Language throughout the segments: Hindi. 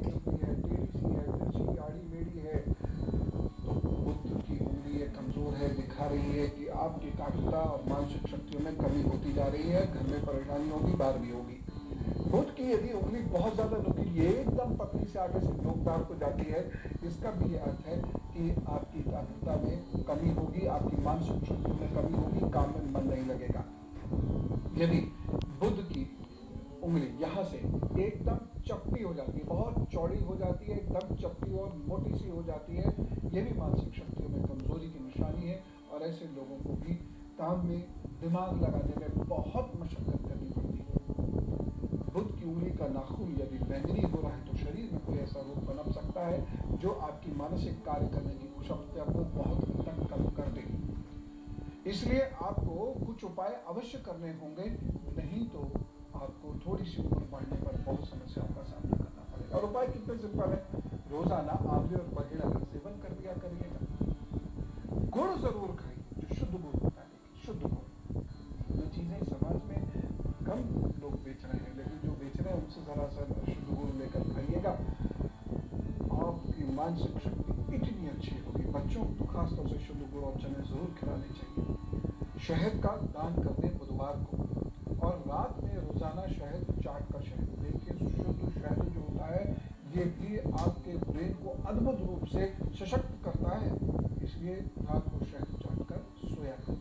टेढ़ी है, टेढ़ी सी है, तिरछी आड़ी मेढ़ी है, तो बुद्ध की उंगली कमजोर है, दिखा रही है कि आपकी एकाग्रता और मानसिक शक्तियों में कमी होती जा रही है, घर में परेशानी होगी, बाहर भी होगी। बुद्ध की यदि उंगली बहुत ज्यादा नुकीली एकदम पतली से आगे से नोकदार को जाती है, इसका भी ये अर्थ है कि आपकी एकाग्रता में कमी होगी, आपकी मानसिक शक्तियों में कमी होगी, काम में मन नहीं लगेगा। यदि बुद्ध की उंगली यहाँ से एकदम चपटी हो जाती है, बहुत चौड़ी हो जाती है, एकदम चपटी और मोटी सी हो जाती है, ये भी मानसिक शक्तियों में कमजोरी की निशानी है। और ऐसे लोगों को भी काम में दिमाग लगाने में बहुत मशक्कत करनी पड़ती है। बुद्ध की उंगली का नाखून यदि बैंगनी हो रहा है तो शरीर में कोई ऐसा रोग पनप सकता है जो आपकी मानसिक कार्य करने की कुशलता को बहुत हद तक कम कर दे। इसलिए आपको कुछ उपाय अवश्य करने होंगे, नहीं तो आपको थोड़ी सी उम्र बढ़ने पर बहुत समस्याओं का सामना करना पड़ेगा। और उपाय कितने सिंपल है, रोजाना आंवले और बहेड़ा का सेवन कर दिया करिएगा। गुड़ जरूर खाइए, जो शुद्ध गुड़ होता है, शुद्ध गुड़। ये चीजें समाज में कम लोग बेच रहे हैं, लेकिन जो बेच रहे हैं उनसे जरा सा शुद्ध गुड़ लेकर खाइएगा, आपकी मानसिक शक्ति इतनी अच्छी होगी। बच्चों को तो खासतौर से शुद्ध गुड़ और चने जरूर खिलाने चाहिए। शहद का दान कर दें बुधवार को, और रात में रोजाना शहद चाट का शहद देखिए। शुद्ध शहद जो होता है ये भी आपके ब्रेन को अद्भुत रूप से सशक्त करता है, इसलिए रात को शहद चाट कर सोया करें।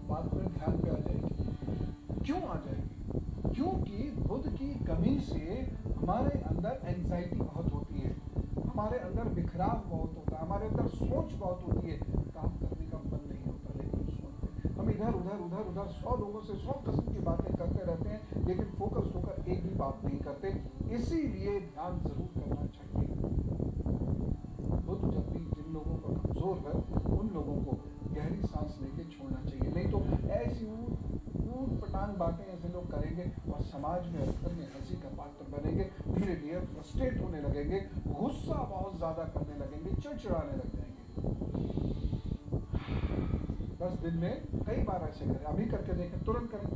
बात में ध्यान पे आ जाएगी। क्यों आ जाएगी? क्योंकि बुद्ध की कमी से हमारे अंदर एंजाइटी बहुत होती है, हमारे अंदर बिखराव बहुत होता है, हमारे अंदर सोच बहुत होती है, काम करने का मन नहीं होता। लेकिन हम इधर उधर 100 लोगों से 100 किस्म की बातें करते रहते हैं, लेकिन फोकस होकर एक भी बात नहीं करते। इसीलिए ध्यान जरूर करना चाहिए। बुद्ध जब भी जिन लोगों का कमजोर है उन लोगों को गहरी सांस लेके छोड़ना चाहिए, नहीं तो ऐसी ऊट पटांग बातें ऐसे लोग करेंगे और समाज में और घर में हंसी का पात्र बनेंगे। धीरे धीरे फ्रस्ट्रेट होने लगेंगे, गुस्सा बहुत ज्यादा करने लगेंगे, चिड़चिड़ाने लग जाएंगे। 10 दिन में कई बार ऐसे करें, अभी करके देखें, तुरंत करें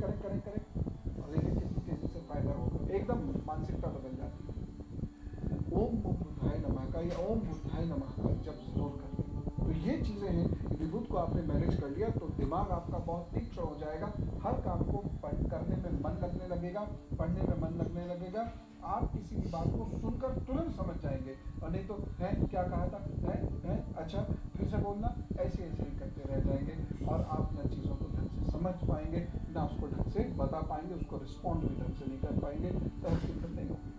और देखिए कितनी तेजी से फायदा होगा, एकदम मानसिकता बदल जाती है। ओम बुद्धाय नमः का या ओम बुद्धाय नमः का जब जरूर करें। तो ये चीजें हैं, यदि बुद्ध को आपने मैनेज कर लिया तो दिमाग आपका बहुत तीक्ष्ण हो जाएगा, हर काम को करने में मन लगने लगेगा, पढ़ने में मन लगने लगेगा, आप किसी भी बात को सुनकर तुरंत समझ जाएंगे। और नहीं तो है क्या कहा था, है अच्छा फिर से बोलना, ऐसे ऐसे ही करते रह जाएंगे और आप न चीज़ों को ढंग से समझ पाएंगे, ना उसको ढंग से बता पाएंगे, उसको रिस्पॉन्ड भी ढंग से नहीं कर पाएंगे, तहकीकत नहीं होगी।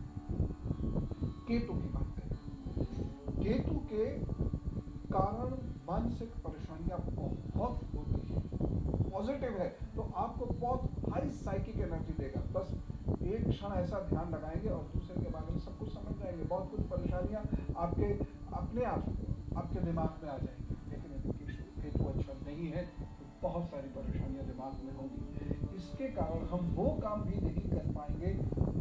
केतु की बात करें, केतु के कारण मानसिक परेशानियां बहुत होती है। पॉजिटिव है तो आपको बहुत हाई साइकिक एनर्जी देगा, बस एक क्षण ऐसा ध्यान लगाएंगे और दूसरे के बारे में सब कुछ समझ जाएंगे, बहुत कुछ परेशानियां आपके अपने आप आपके दिमाग में आ जाएंगी। लेकिन यदि केतु अच्छा नहीं है तो बहुत सारी परेशानियां दिमाग में होंगी। इसके कारण हम वो काम भी नहीं कर पाएंगे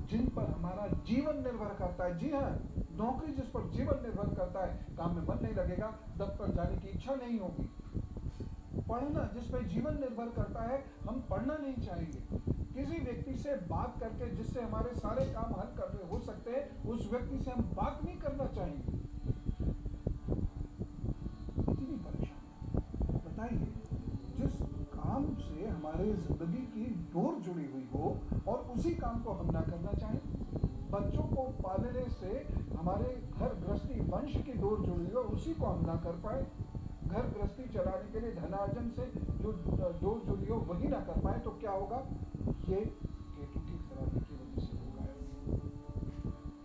जिन पर हमारा जीवन निर्भर करता है। जी हाँ, नौकरी जिस पर जीवन निर्भर करता है, काम में मन नहीं लगेगा, दफ्तर जाने की इच्छा नहीं होगी। पढ़ना जिस पर जीवन निर्भर करता है, हम पढ़ना नहीं चाहेंगे। किसी व्यक्ति से बात करके जिससे हमारे सारे काम हल कर हो सकते हैं, उस व्यक्ति से हम बात नहीं करना चाहेंगे। इतनी परेशानी बताइए, जिस काम से हमारे जिंदगी की डोर जुड़ी हुई हो और उसी काम को हम ना करना चाहें। बच्चों को पालने से हमारे घर गृहस्थी वंश की डोर जुड़ी हो, उसी को हम ना कर पाए। घर गृहस्थी चलाने के लिए धनार्जन से जो डोर जुड़ी हो वही ना कर पाए तो क्या होगा? ये केतु की खराबी की वजह से होगा।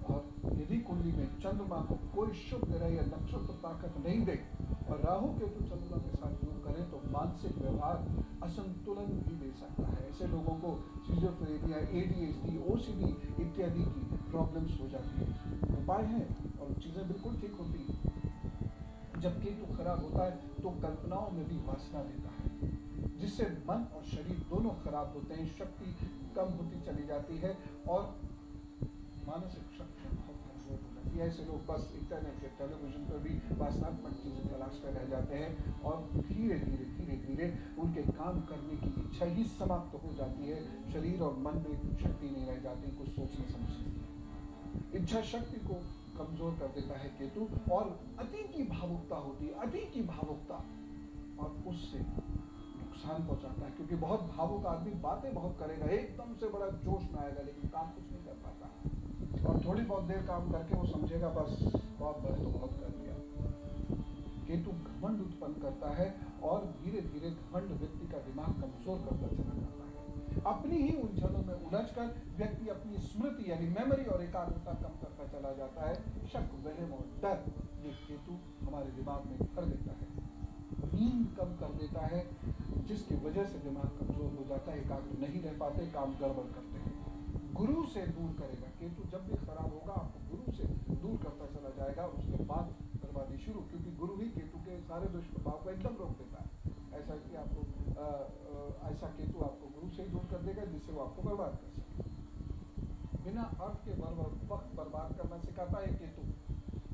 और यदि कुंडली में चंद्रमा को कोई शुभ ग्रह या नक्षत्र ताकत नहीं दे और राहु केतु चंद्रमा के साथ योग करें तो मानसिक व्यवहार असंतुलन भी दे सकता है। ऐसे लोगों को सिजोफ्रेनिया, ADHD, OCD इत्यादि की प्रॉब्लम्स हो जाती है। उपाय है और चीजें बिल्कुल ठीक होती है। जब केतु खराब होता है तो कल्पनाओं में भी वासना देता है, जिससे मन और शरीर दोनों खराब होते हैं, शक्ति कम होती चली जाती है और मानसिक शक्ति बहुत कमजोर हो जाती है। ऐसे लोग बस इंटरनेट के टेलीविजन पर भी वासनात्मक चीजें तलाश कर रह जाते हैं और धीरे धीरे उनके काम करने की इच्छा ही समाप्त हो जाती है। शरीर और मन में शक्ति नहीं रह जाती कुछ सोचने समझने की। इच्छा शक्ति को कमजोर कर देता है केतु, और अति की भावुकता होती है, अति की भावुकता, और उससे नुकसान पहुंचाता है। क्योंकि बहुत भावुक आदमी बातें बहुत करेगा, एकदम से बड़ा जोश में आएगा, लेकिन काम कुछ नहीं कर पाता, और थोड़ी बहुत देर काम करके वो समझेगा बस बहुत बड़े तो बहुत कर दिया। केतु घमंड उत्पन्न करता है, और धीरे धीरे घमंड व्यक्ति का दिमाग कमजोर करता चला जाता है। अपनी ही उलझनों में उलझकर व्यक्ति अपनी स्मृति यानी मेमोरी और एकाग्रता कम करता चला जाता है। शक, वहम और डर ये केतु हमारे दिमाग में भर देता है। नींद कम कर देता है, जिसकी वजह से दिमाग कमजोर हो जाता है, एकाग्र नहीं रह पाते, काम गड़बड़ करते हैं। गुरु से दूर करेगा केतु, जब भी खराब होगा आपको गुरु से दूर करता चला जाएगा, उसके बाद बर्बादी शुरू, क्योंकि गुरु ही केतु के सारे दुष्प्रभाव को एकदम रोक देता है। ऐसा कि आपको ऐसा केतु आपको गुरु से ही दूर कर देगा, जिससे वो आपको बर्बाद कर सके। बिना अर्थ के वक्त बर्बाद करना सिखाता है केतु,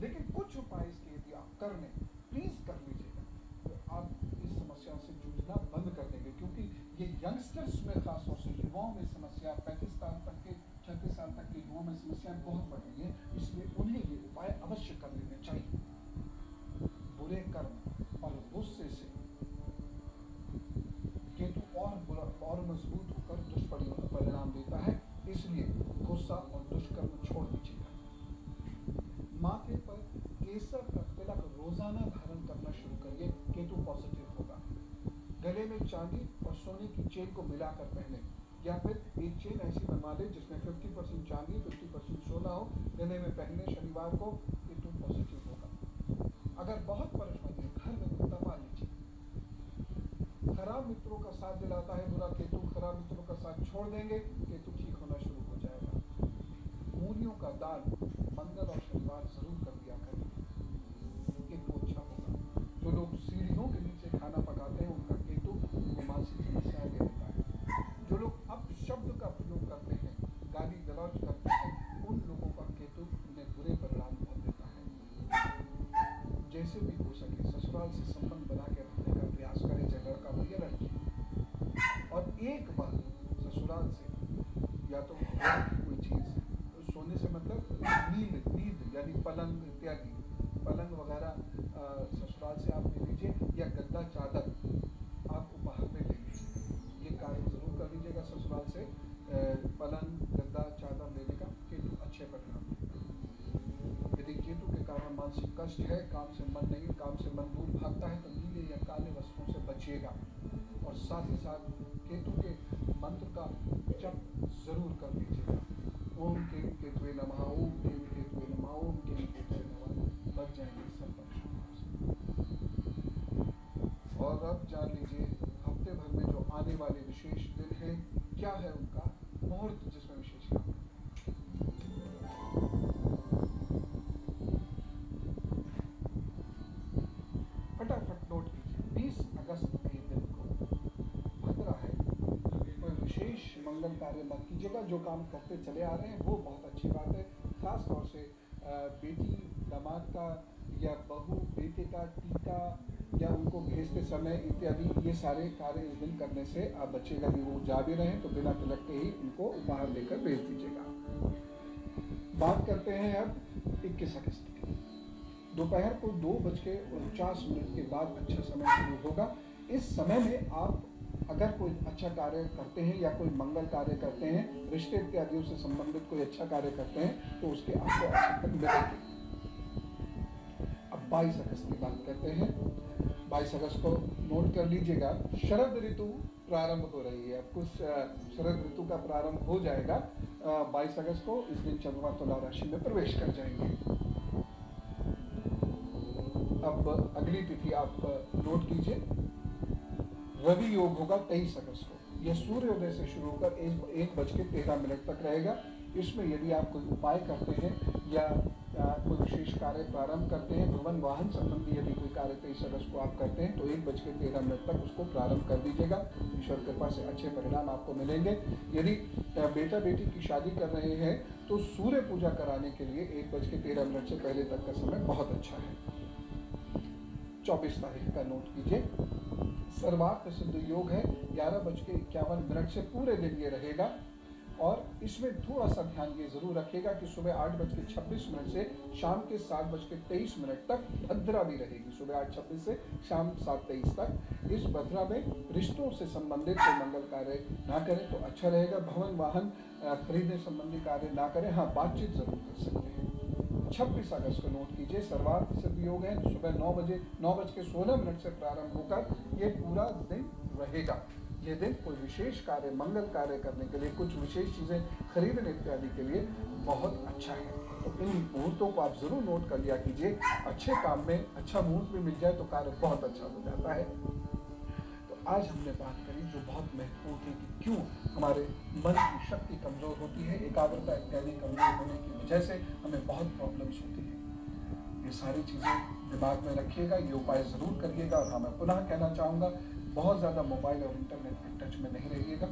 लेकिन कुछ उपाय इसके यदि आप कर लें, प्लीज कर लीजिएगा, तो आप इस समस्या से जूझना बंद कर देंगे। क्योंकि ये यंगस्टर्स में, खासतौर से युवाओं में समस्या, 35 साल तक के 36 साल तक के युवाओं में समस्याएं बहुत बढ़ रही है, इसलिए उन्हें ये उपाय अवश्य कर लेने चाहिए। बुरे कर्म और गुस्से से केतु और मजबूत होकर दुष्परिणाम देता है, इसलिए गुस्सा और दुष्कर्म छोड़ दीजिएगा। माथे पर केसर का तिलक रोजाना धारण करना शुरू करिए, केतु पॉजिटिव होगा। गले में चांदी और सोने की चेन को मिलाकर पहने, या फिर एक चेन ऐसी बनवा ले जिसमें 50% चांदी 50% सोना हो, गले में पहने शनिवार को, केतु पॉजिटिव होगा। अगर बहुत परेशानी है, घर में कुत्ता पाल लीजिए। खराब मित्रों का साथ दिलाता है बुरा केतु, खराब मित्रों का साथ छोड़ देंगे, केतु ठीक होना शुरू हो जाएगा। मूलियों का दान मंगल और शनिवार जरूर कर दिया करें, केतु अच्छा होगा। जो लोग सीढ़ियों के नीचे खाना पकाते हैं, उनका केतु उनको मानसिक समस्याएं दे देता है। जो लोग अपशब्द का प्रयोग करते हैं, गाली गलौज करते हैं, उन लोगों का केतु उन्हें बुरे परिणाम बहुत देता है। जैसे भी हो सके ससुराल से संबंध बना के रखने का प्रयास करें, चाहे लड़का हो या लड़की। और एक बार ससुराल से या तो कोई चीज, सोने से मतलब नींद यानी पलंग इत्यादि, पलंग वगैरह ससुराल से आप ले लीजिए, या गद्दा चादर आप उपहार में ले लीजिए। ये कार्य जरूर कर लीजिएगा ससुराल से पलंग, गद्दा, चादर लेने का, केतु अच्छे परिणाम देगा। यदि केतु के कारण मानसिक कष्ट है, काम से मन नहीं, काम से मन दूर भागता है, तो नीले या काले वस्त्रों से बचिएगा। और साथ ही साथ केतु के मंत्र का जप जरूर कर लीजिएगा। ओम केम केतुवे नमः, ओम केम केतुवे नमः, ओम केम केतुवे नमः, बच जाएंगे सब परेशानियों से। और अब जान लीजिए हफ्ते भर में जो आने वाले विशेष दिन हैं, क्या है उनका मुहूर्त जिसमें विशेष काम करना है। फटाफट नोट कीजिए, 20 अगस्त के दिन को भद्रा है, कोई विशेष मंगल कार्य मत कीजिएगा। जो काम करते चले आ रहे हैं वो बहुत अच्छी बात है। खास तौर से बेटी दामाद का या बहू बेटे का टीका या उनको भेजते समय इत्यादि, ये सारे कार्य इस दिन करने से आप बच्चेगा। भी वो जा भी रहे हैं तो बिना तिलक के ही उनको उपहार लेकर भेज दीजिएगा। बात करते हैं अब 21 अगस्त की। दोपहर को 2:49 के बाद अच्छा समय शुरू होगा। इस समय में आप अगर कोई अच्छा कार्य करते हैं या कोई मंगल कार्य करते हैं, रिश्ते इत्यादियों से संबंधित कोई अच्छा कार्य करते हैं, तो उसके आपको अच्छा फल मिलेंगे। अब 22 अगस्त की बात करते हैं। 22 अगस्त को नोट कर लीजिएगा, शरद ऋतु प्रारंभ हो रही है। अब कुछ शरद ऋतु का प्रारंभ हो जाएगा 22 अगस्त को। इस दिन चंद्रमा तुला राशि में प्रवेश कर जाएंगे। अब अगली तिथि आप नोट कीजिए, रवि योग होगा 23 अगस्त को। यह सूर्योदय से शुरू होकर 1:13 तक रहेगा। इसमें यदि आप कोई उपाय करते हैं या कोई विशेष कार्य प्रारंभ करते हैं, भवन वाहन संबंधी यदि कोई कार्य 23 अगस्त को आप करते हैं, तो 1:13 तक उसको प्रारंभ कर दीजिएगा। ईश्वर कृपा से अच्छे परिणाम आपको मिलेंगे। यदि बेटा बेटी की शादी कर रहे हैं तो सूर्य पूजा कराने के लिए 1:13 से पहले तक का समय बहुत अच्छा है। 24 तारीख का नोट कीजिए, सर्वार्थ सिद्ध योग है। 11:51 से पूरे दिन ये रहेगा। और इसमें थोड़ा सा ध्यान ये जरूर रखिएगा कि सुबह 8:26 से शाम के 7:23 तक भद्रा भी रहेगी। सुबह 8:26 से शाम 7:23 तक इस भद्रा में रिश्तों से संबंधित कोई मंगल कार्य ना करें तो अच्छा रहेगा। भवन वाहन खरीदने संबंधी कार्य ना करें। हाँ, बातचीत जरूर कर सकते हैं। 26 अगस्त को नोट कीजिए, सर्वार्थ सिद्ध योग है। सुबह 9:16 से प्रारंभ होकर ये पूरा दिन रहेगा। ये दिन कोई विशेष कार्य, मंगल कार्य करने के लिए, कुछ विशेष चीजें खरीदने इत्यादि के लिए बहुत अच्छा है। तो इन मुहूर्तों को आप जरूर नोट कर लिया कीजिए। अच्छे काम में अच्छा मुहूर्त भी मिल जाए तो कार्य बहुत अच्छा हो जाता है। तो आज हमने बात करी जो बहुत महत्वपूर्ण थी कि क्यों हमारे मन की शक्ति कमजोर होती है, एकाग्रता इत्यादि कमजोर होने की वजह से हमें बहुत प्रॉब्लम्स होती है। ये सारी चीजें दिमाग में रखिएगा, ये उपाय जरूर करिएगा। और हाँ, मैं पुनः कहना चाहूंगा, बहुत ज्यादा मोबाइल और इंटरनेट के टच में नहीं रहिएगा।